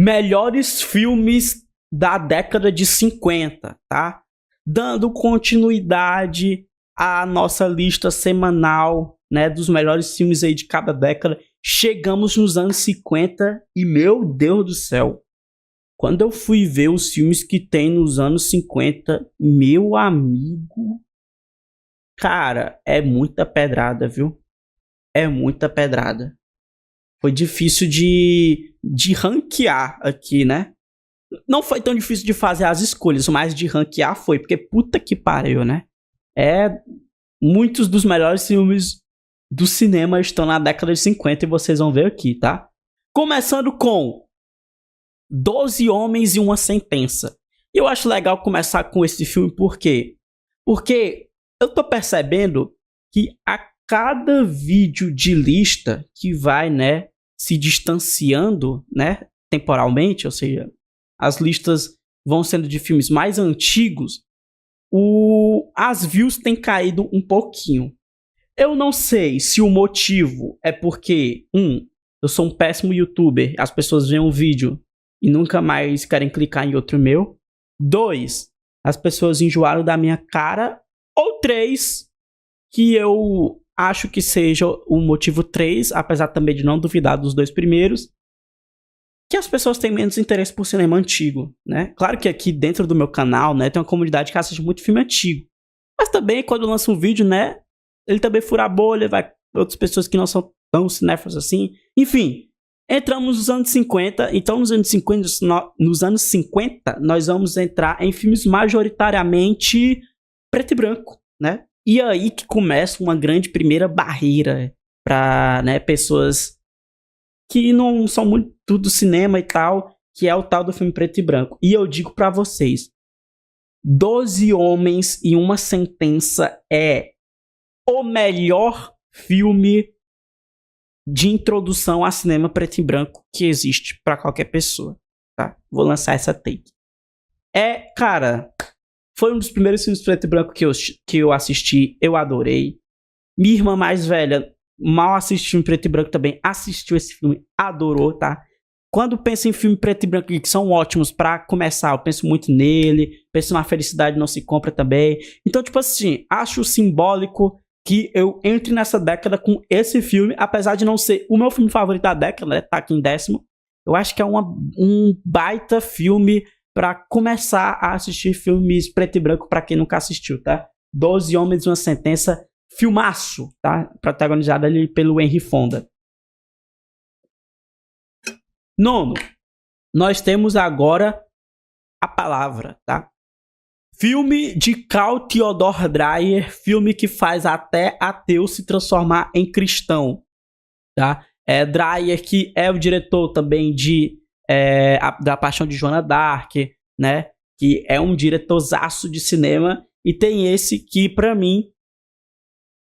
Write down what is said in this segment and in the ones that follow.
melhores filmes da década de 50, tá? Dando continuidade à nossa lista semanal, né, dos melhores filmes aí de cada década. Chegamos nos anos 50 e, meu Deus do céu, quando eu fui ver os filmes que tem nos anos 50, meu amigo, cara, é muita pedrada, viu? É muita pedrada. Foi difícil de ranquear aqui, né? Não foi tão difícil de fazer as escolhas, mas de ranquear foi, porque puta que pariu, né? Muitos dos melhores filmes do cinema estão na década de 50 e vocês vão ver aqui, tá? Começando com 12 Homens e uma Sentença. E eu acho legal começar com esse filme, por quê? Porque eu tô percebendo que a cada vídeo de lista que vai, né, se distanciando, né, temporalmente, ou seja, as listas vão sendo de filmes mais antigos, as views têm caído um pouquinho. Eu não sei se o motivo é porque, eu sou um péssimo youtuber, as pessoas veem um vídeo e nunca mais querem clicar em outro meu. 2, as pessoas enjoaram da minha cara. Ou 3, que eu acho que seja o motivo 3, apesar também de não duvidar dos 2 primeiros, que as pessoas têm menos interesse por cinema antigo, né? Claro que aqui dentro do meu canal, né, tem uma comunidade que assiste muito filme antigo. Mas também quando lança um vídeo, né, ele também fura a bolha, vai outras pessoas que não são tão cinéfilos assim. Enfim, entramos nos anos 50, então nos anos 50 nós vamos entrar em filmes majoritariamente preto e branco, né? E aí que começa uma grande primeira barreira para, né, pessoas que não são muito do cinema e tal, que é o tal do filme preto e branco. E eu digo para vocês, 12 Homens e uma Sentença é o melhor filme de introdução a cinema preto e branco que existe para qualquer pessoa, tá? Vou lançar essa take. Cara, foi um dos primeiros filmes preto e branco que eu assisti, eu adorei. Minha irmã mais velha mal assistiu filme preto e branco também, assistiu esse filme, adorou, tá? Quando penso em filme preto e branco que são ótimos pra começar, eu penso muito nele, penso na Felicidade Não Se Compra também. Então, tipo assim, acho simbólico que eu entre nessa década com esse filme, apesar de não ser o meu filme favorito da década, né? Tá aqui em 10º. Eu acho que é um baita filme pra começar a assistir filmes preto e branco pra quem nunca assistiu, tá? 12 Homens e uma Sentença, filmaço, tá? Protagonizado ali pelo Henry Fonda. 9, nós temos agora A Palavra, tá? Filme de Carl Theodor Dreyer, filme que faz até ateu se transformar em cristão, tá? Dreyer, que é o diretor também da Paixão de Joana d'Arc, né? Que é um diretorzaço de cinema. E tem esse que, pra mim,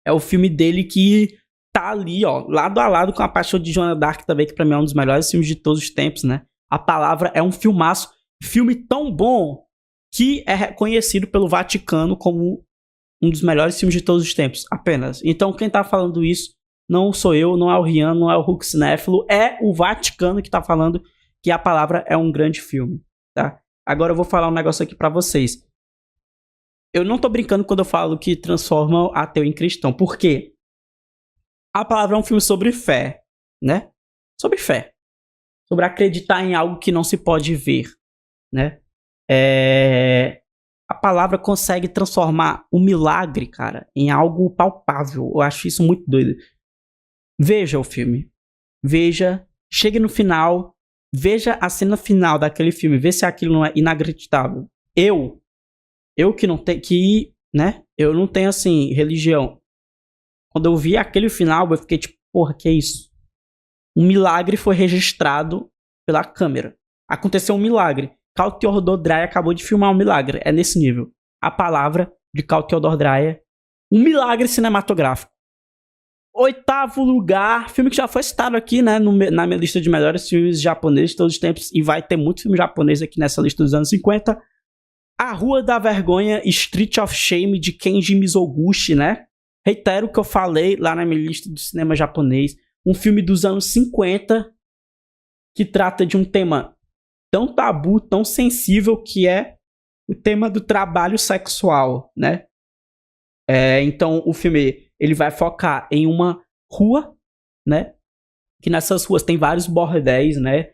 é o filme dele que tá ali, ó, lado a lado com A Paixão de Joana d'Arc também, que pra mim é um dos melhores filmes de todos os tempos, né? A Palavra é um filmaço. Filme tão bom que é reconhecido pelo Vaticano como um dos melhores filmes de todos os tempos, apenas. Então, quem tá falando isso não sou eu, não é o Rian, não é o Hulk Cinéfilo, é o Vaticano que tá falando que A Palavra é um grande filme, tá? Agora eu vou falar um negócio aqui pra vocês. Eu não tô brincando quando eu falo que transforma ateu em cristão, por quê? A Palavra é um filme sobre fé, né? Sobre fé. Sobre acreditar em algo que não se pode ver, né? A palavra consegue transformar o milagre, cara, em algo palpável. Eu acho isso muito doido. Veja o filme. Veja. Chegue no final. Veja a cena final daquele filme. Vê se aquilo não é inacreditável. Eu que não tenho... né? Eu não tenho, assim, religião. Quando eu vi aquele final, eu fiquei tipo, porra, que é isso? Um milagre foi registrado pela câmera. Aconteceu um milagre. Carl Theodor Dreyer acabou de filmar um milagre. É nesse nível. A Palavra, de Carl Theodor Dreyer. Um milagre cinematográfico. 8º lugar. Filme que já foi citado aqui, né? Na minha lista de melhores filmes japoneses de todos os tempos. E vai ter muito filme japonês aqui nessa lista dos anos 50. A Rua da Vergonha, Street of Shame, de Kenji Mizoguchi, né? Reitero o que eu falei lá na minha lista do cinema japonês. Um filme dos anos 50 que trata de um tema tão tabu, tão sensível que é o tema do trabalho sexual, né? Então o filme ele vai focar em uma rua, né? Que nessas ruas tem vários bordéis, né?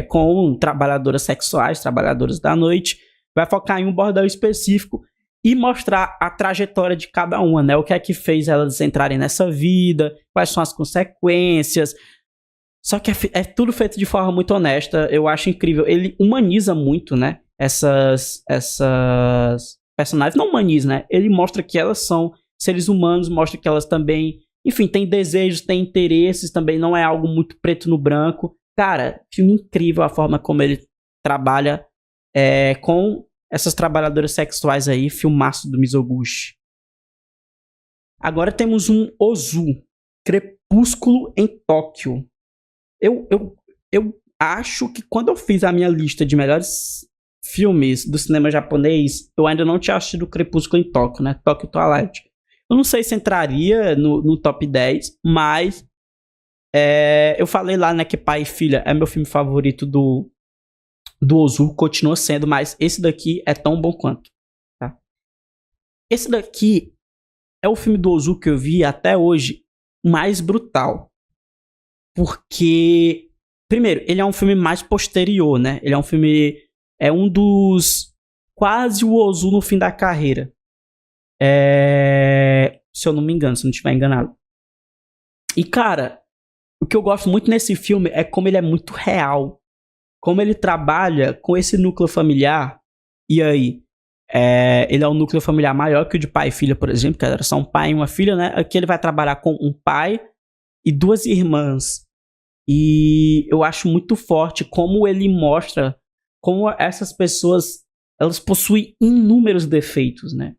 Com trabalhadoras sexuais, trabalhadoras da noite. Vai focar em um bordel específico e mostrar a trajetória de cada uma, né? O que é que fez elas entrarem nessa vida, quais são as consequências. Só que é tudo feito de forma muito honesta. Eu acho incrível. Ele humaniza muito, né? Essas personagens. Não humaniza, né? Ele mostra que elas são seres humanos, mostra que elas também, enfim, têm desejos, têm interesses, também não é algo muito preto no branco. Cara, filme incrível a forma como ele trabalha com essas trabalhadoras sexuais aí, filmaço do Mizoguchi. Agora temos um Ozu, Crepúsculo em Tóquio. Eu acho que quando eu fiz a minha lista de melhores filmes do cinema japonês, eu ainda não tinha assistido Crepúsculo em Tóquio, né? Tóquio Twilight. Eu não sei se entraria no top 10, mas eu falei lá, né, que Pai e Filha é meu filme favorito do Ozu, continua sendo, mas esse daqui é tão bom quanto, tá? Esse daqui é o filme do Ozu que eu vi até hoje mais brutal. Porque, primeiro, ele é um filme mais posterior, né? Ele é um filme... É um dos... Quase o Ozu no fim da carreira. Se eu não me engano, se eu não estiver enganado. E, cara, o que eu gosto muito nesse filme é como ele é muito real. Como ele trabalha com esse núcleo familiar. E aí, ele é um núcleo familiar maior que o de pai e filha, por exemplo, que era só um pai e uma filha, né? Aqui ele vai trabalhar com um pai e duas irmãs. E eu acho muito forte como ele mostra como essas pessoas, elas possuem inúmeros defeitos, né?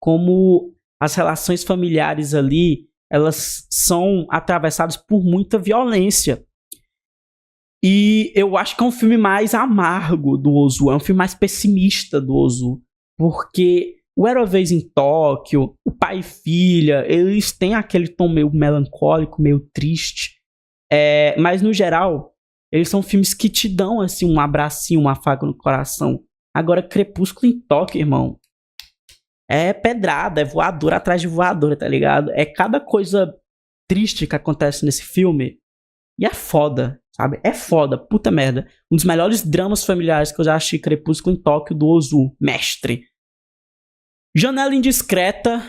Como as relações familiares ali, elas são atravessadas por muita violência. E eu acho que é um filme mais amargo do Ozu, é um filme mais pessimista do Ozu, porque o Era uma Vez em Tóquio, o pai e filha, eles têm aquele tom meio melancólico, meio triste, mas no geral, eles são filmes que te dão assim um abracinho, um afago no coração. Agora, Crepúsculo em Tóquio, irmão, é pedrada, é voadora atrás de voadora, tá ligado? É cada coisa triste que acontece nesse filme e é foda, sabe? É foda, puta merda. Um dos melhores dramas familiares que eu já assisti, Crepúsculo em Tóquio, do Ozu, mestre. Janela Indiscreta,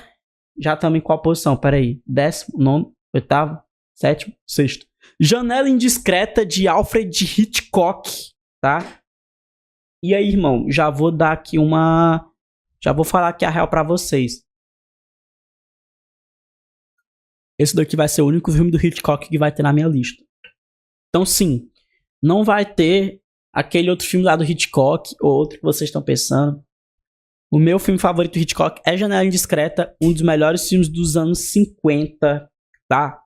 já estamos em qual posição? Peraí, 10º, 9º, 8º, 7º, 6º. Janela Indiscreta de Alfred Hitchcock, tá? E aí, irmão, já vou dar aqui já vou falar aqui a real pra vocês. Esse daqui vai ser o único filme do Hitchcock que vai ter na minha lista. Então, sim, não vai ter aquele outro filme lá do Hitchcock, ou outro que vocês estão pensando. O meu filme favorito do Hitchcock é Janela Indiscreta, um dos melhores filmes dos anos 50, tá?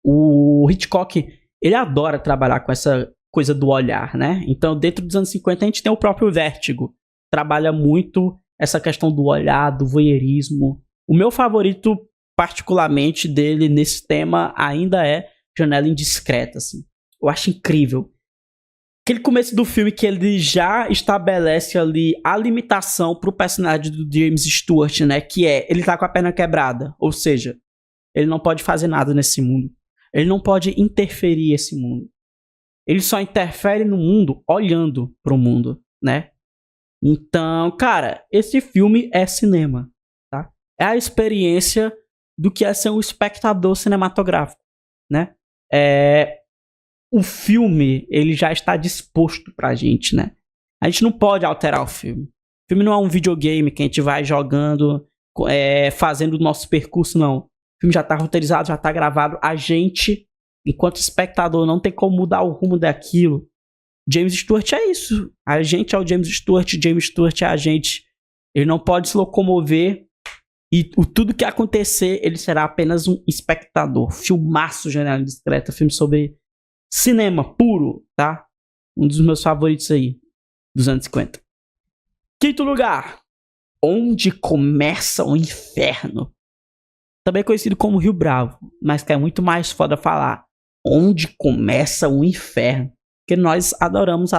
O Hitchcock, ele adora trabalhar com essa coisa do olhar, né? Então, dentro dos anos 50, a gente tem o próprio Vértigo. Trabalha muito essa questão do olhar, do voyeurismo. O meu favorito, particularmente, dele nesse tema ainda é Janela Indiscreta, assim. Eu acho incrível. Aquele começo do filme que ele já estabelece ali a limitação pro personagem do James Stewart, né? Que ele tá com a perna quebrada. Ou seja, ele não pode fazer nada nesse mundo. Ele não pode interferir nesse mundo. Ele só interfere no mundo olhando pro mundo, né? Então, cara, esse filme é cinema, tá? É a experiência do que é ser um espectador cinematográfico, né? O filme, ele já está disposto pra gente, né? A gente não pode alterar o filme. O filme não é um videogame que a gente vai jogando, fazendo o nosso percurso, não. O filme já tá roteirizado, já tá gravado. A gente, enquanto espectador, não tem como mudar o rumo daquilo. James Stewart é isso. A gente é o James Stewart é a gente. Ele não pode se locomover e tudo que acontecer, ele será apenas um espectador. Filmaço, Janela Indiscreta, filme sobre cinema puro, tá? Um dos meus favoritos aí, dos anos 50. Quinto lugar, Onde Começa o Inferno. Também conhecido como Rio Bravo, mas que é muito mais foda falar. Onde Começa o Inferno. Porque nós adoramos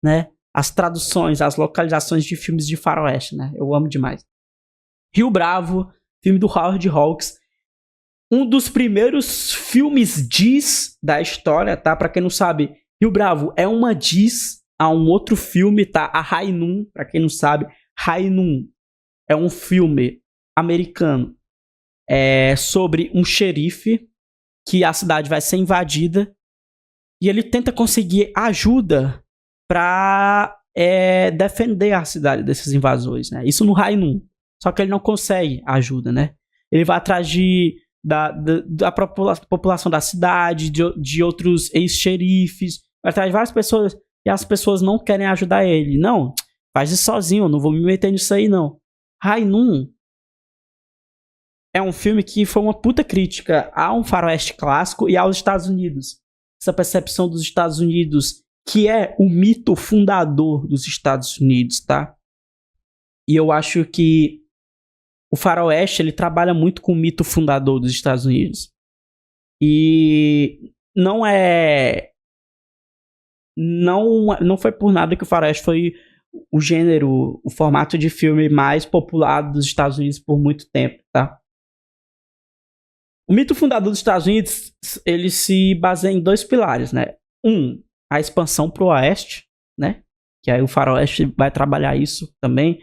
né, as traduções, as localizações de filmes de faroeste, né? Eu amo demais. Rio Bravo, filme do Howard Hawks. Um dos primeiros filmes diz da história, tá? Pra quem não sabe, Rio Bravo é uma diz a um outro filme, tá? A High Noon, pra quem não sabe, High Noon é um filme americano sobre um xerife que a cidade vai ser invadida e ele tenta conseguir ajuda pra defender a cidade desses invasores, né? Isso no High Noon. Só que ele não consegue ajuda, né? Ele vai atrás da população da cidade, de outros ex-xerifes, vai atrás de várias pessoas e as pessoas não querem ajudar ele. Não, faz isso sozinho, eu não vou me meter nisso aí, não. High Noon é um filme que foi uma puta crítica a um faroeste clássico e aos Estados Unidos. Essa percepção dos Estados Unidos, que é o mito fundador dos Estados Unidos, tá? E eu acho que o faroeste, ele trabalha muito com o mito fundador dos Estados Unidos. E não foi por nada que o faroeste foi o gênero, o formato de filme mais popular dos Estados Unidos por muito tempo, tá? O mito fundador dos Estados Unidos, ele se baseia em 2 pilares, né? A expansão pro oeste, né? Que aí o faroeste vai trabalhar isso também.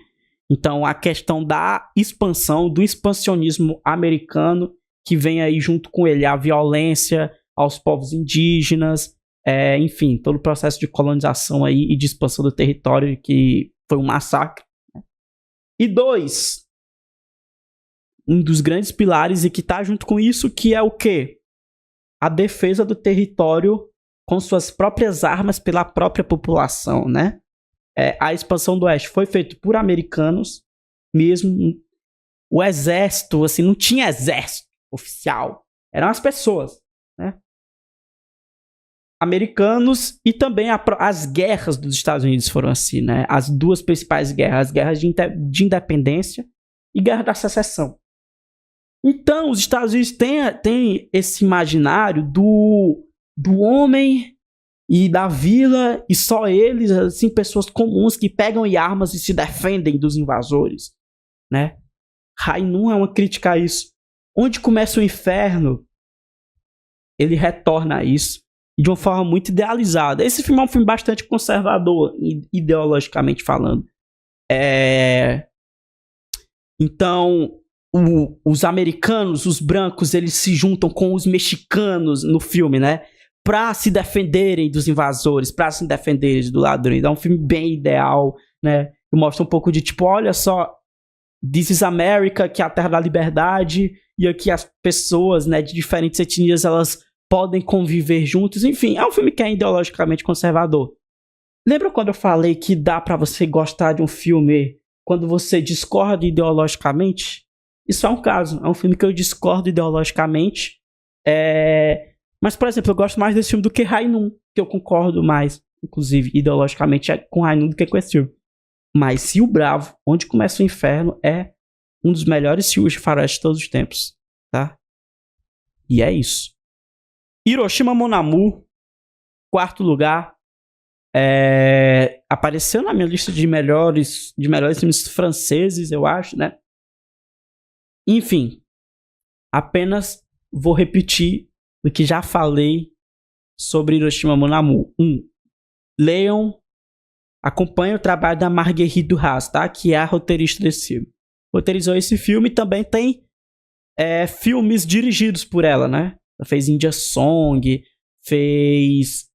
Então, a questão da expansão, do expansionismo americano, que vem aí junto com ele a violência aos povos indígenas, enfim, todo o processo de colonização aí e de expansão do território, que foi um massacre. E 2, um dos grandes pilares e que tá junto com isso, que é o quê? A defesa do território com suas próprias armas pela própria população, né? A expansão do oeste foi feita por americanos mesmo. O exército, assim, não tinha exército oficial. Eram as pessoas, né? Americanos e também as guerras dos Estados Unidos foram assim, né? As 2 principais guerras, as guerras de independência e guerra da secessão. Então, os Estados Unidos têm esse imaginário do homem e da vila, e só eles, assim, pessoas comuns que pegam armas e se defendem dos invasores, né? High Noon é uma crítica a isso. Onde começa o inferno, ele retorna a isso, e de uma forma muito idealizada. Esse filme é um filme bastante conservador, ideologicamente falando. Então, os americanos, os brancos, eles se juntam com os mexicanos no filme, né? Pra se defenderem dos invasores, pra se defenderem do ladrão. É um filme bem ideal, né? Que mostra um pouco de tipo, olha só, This is America, que é a terra da liberdade, e aqui as pessoas, né, de diferentes etnias, elas podem conviver juntos. Enfim, é um filme que é ideologicamente conservador. Lembra quando eu falei que dá pra você gostar de um filme quando você discorda ideologicamente? Isso é um caso. É um filme que eu discordo ideologicamente. Mas, por exemplo, eu gosto mais desse filme do que High Noon, que eu concordo mais, inclusive, ideologicamente, com High Noon do que com esse filme. Mas Rio Bravo, Onde Começa o Inferno, é um dos melhores filmes de faroeste de todos os tempos, tá? E é isso. Hiroshima Mon Amour, 4º lugar. Apareceu na minha lista de melhores filmes franceses, eu acho, né? Enfim, apenas vou repetir o que já falei sobre Hiroshima Mon Amour. Leiam, acompanhem o trabalho da Marguerite Duras, tá? Que é a roteirista desse filme. Roteirizou esse filme e também tem filmes dirigidos por ela, né? Ela fez India Song, fez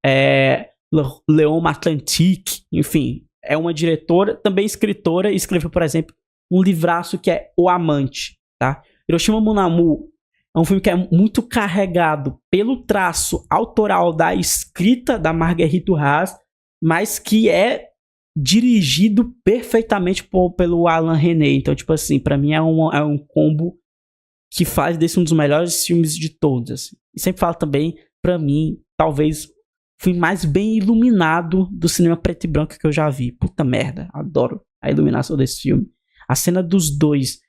Leon Atlantique, enfim. É uma diretora, também escritora, e escreveu, por exemplo, um livraço que é O Amante, tá? Hiroshima Mon Amour é um filme que é muito carregado pelo traço autoral da escrita da Marguerite Duras, mas que é dirigido perfeitamente pelo Alain Resnais. Então, tipo assim, pra mim é um combo que faz desse um dos melhores filmes de todos, assim. E sempre falo também, pra mim, talvez o filme mais bem iluminado do cinema preto e branco que eu já vi. Puta merda, adoro a iluminação desse filme. A cena dos dois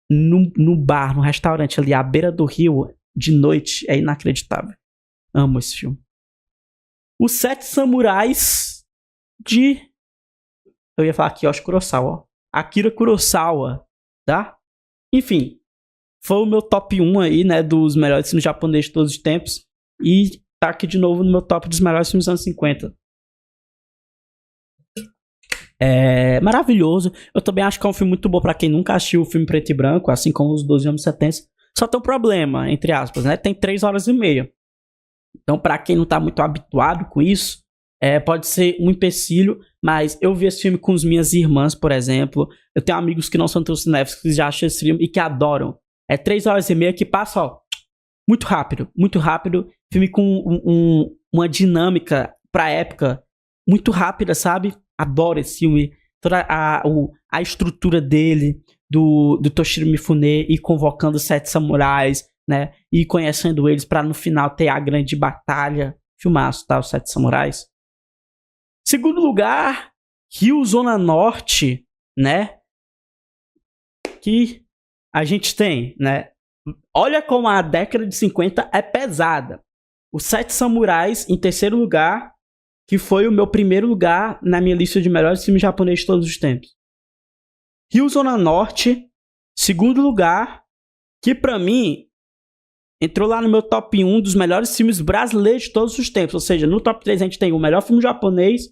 no bar, no restaurante ali à beira do rio, de noite, é inacreditável. Amo esse filme. Os Sete Samurais de... Eu ia falar Kiyoshi Kurosawa, ó. Akira Kurosawa, tá? Enfim, foi o meu top 1 aí, né, dos melhores filmes japoneses de todos os tempos. E tá aqui de novo no meu top dos melhores filmes dos anos 50. É maravilhoso. Eu também acho que é um filme muito bom pra quem nunca assistiu o filme preto e branco, assim como os 12 Homens 70. Só tem um problema, entre aspas, né? Tem 3 horas e meia. Então, pra quem não tá muito habituado com isso, pode ser um empecilho, mas eu vi esse filme com as minhas irmãs, por exemplo. Eu tenho amigos que não são tão cinéfilos, que já acham esse filme e que adoram. É 3 horas e meia que passa, ó, muito rápido, muito rápido. Filme com uma dinâmica pra época muito rápida, sabe? Adoro esse filme. Toda a estrutura dele, do Toshiro Mifune, e convocando os 7 samurais, né? E conhecendo eles pra no final ter a grande batalha. Filmaço, tá? Os 7 samurais. Segundo lugar, Rio Zona Norte, né? Que a gente tem, né? Olha como a década de 50 é pesada. Os 7 samurais em terceiro lugar, que foi o meu primeiro lugar na minha lista de melhores filmes japoneses de todos os tempos. Rio Zona Norte, segundo lugar, que pra mim entrou lá no meu top 1 dos melhores filmes brasileiros de todos os tempos. Ou seja, no top 3 a gente tem o melhor filme japonês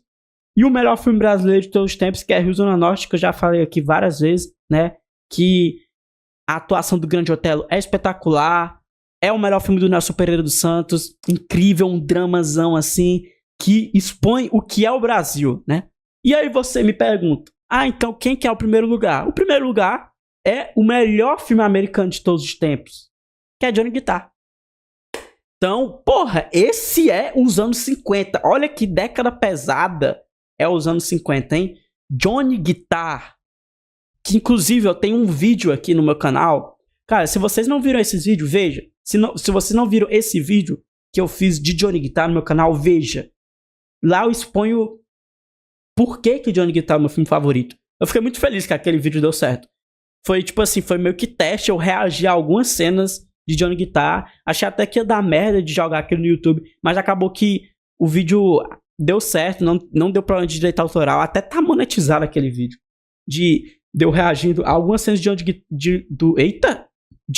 e o melhor filme brasileiro de todos os tempos, que é Rio Zona Norte, que eu já falei aqui várias vezes, né? Que a atuação do Grande Otelo é espetacular. É o melhor filme do Nelson Pereira dos Santos. Incrível, um dramazão assim, que expõe o que é o Brasil, né? E aí você me pergunta, então quem que é o primeiro lugar? O primeiro lugar é o melhor filme americano de todos os tempos, que é Johnny Guitar. Então, porra, esse é os anos 50. Olha que década pesada é os anos 50, hein? Johnny Guitar. Que inclusive eu tenho um vídeo aqui no meu canal. Cara, se vocês não viram esse vídeo, veja. Se vocês não viram esse vídeo que eu fiz de Johnny Guitar no meu canal, veja. Lá eu exponho por que Johnny Guitar é o meu filme favorito. Eu fiquei muito feliz que aquele vídeo deu certo. Foi tipo assim, foi meio que teste, eu reagi a algumas cenas de Johnny Guitar. Achei até que ia dar merda de jogar aquilo no YouTube, mas acabou que o vídeo deu certo, não deu problema de direito autoral, até tá monetizado aquele vídeo. Deu reagindo a algumas cenas de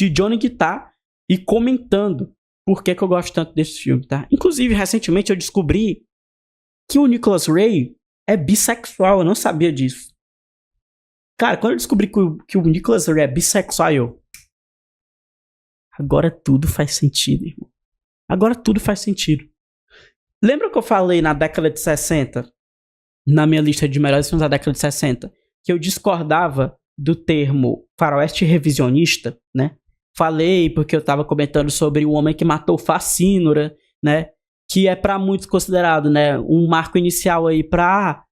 Johnny Guitar e comentando por que eu gosto tanto desse filme, tá? Inclusive, recentemente eu descobri que o Nicholas Ray é bissexual, eu não sabia disso. Cara, quando eu descobri que o Nicholas Ray é bissexual, agora tudo faz sentido, irmão. Agora tudo faz sentido. Lembra que eu falei na década de 60, na minha lista de melhores filmes da década de 60, que eu discordava do termo faroeste revisionista, né? Falei porque eu tava comentando sobre O Homem que Matou Facínora, né? Que é para muitos considerado, né, um marco inicial aí para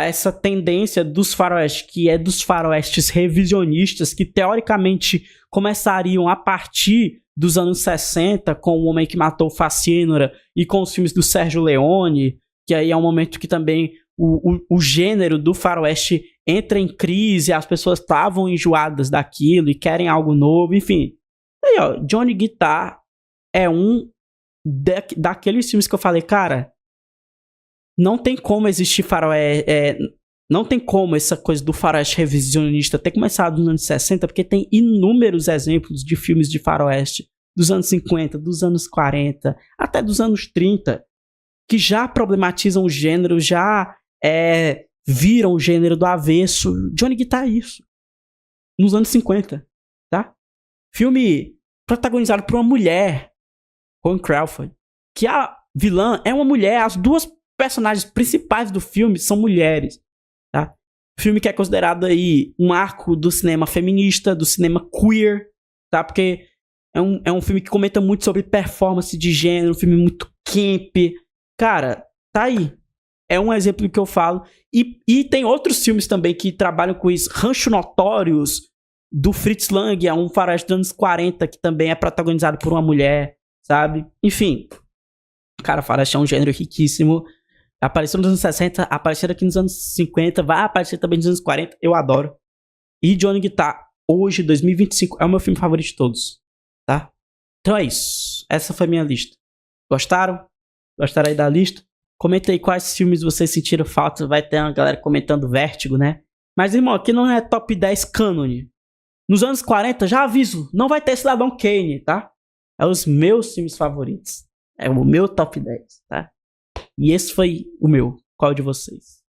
essa tendência dos faroestes, que é dos faroestes revisionistas, que teoricamente começariam a partir dos anos 60, com O Homem que Matou Facínora e com os filmes do Sérgio Leone, que aí é um momento que também o gênero do faroeste entra em crise, as pessoas estavam enjoadas daquilo e querem algo novo, enfim. Aí, ó, Johnny Guitar é um daqueles filmes que eu falei, cara, não tem como existir faroeste, não tem como essa coisa do faroeste revisionista ter começado nos anos 60, porque tem inúmeros exemplos de filmes de faroeste dos anos 50, dos anos 40, até dos anos 30, que já problematizam o gênero, já viram o gênero do avesso. Johnny Guitar é isso. Nos anos 50, tá? Filme protagonizado por uma mulher, Joan Crawford, que a vilã é uma mulher, as duas personagens principais do filme são mulheres, tá? Filme que é considerado aí um marco do cinema feminista, do cinema queer, tá? Porque é um filme que comenta muito sobre performance de gênero, um filme muito camp. Cara, tá aí. É um exemplo que eu falo. E tem outros filmes também que trabalham com isso. Rancho Notórios, do Fritz Lang, é um faroeste dos anos 40, que também é protagonizado por uma mulher, sabe? Enfim, cara, faroeste é um gênero riquíssimo. Apareceu nos anos 60, apareceu aqui nos anos 50, vai aparecer também nos anos 40, eu adoro. E Johnny Guitar, hoje, 2025, é o meu filme favorito de todos, tá? Então é isso. Essa foi a minha lista. Gostaram? Gostaram aí da lista? Comenta aí quais filmes vocês sentiram falta. Vai ter uma galera comentando Vértigo, né? Mas, irmão, aqui não é top 10 cânone. Nos anos 40, já aviso, não vai ter Cidadão Kane, tá? É os meus filmes favoritos. É o meu top 10, tá? E esse foi o meu. Qual de vocês?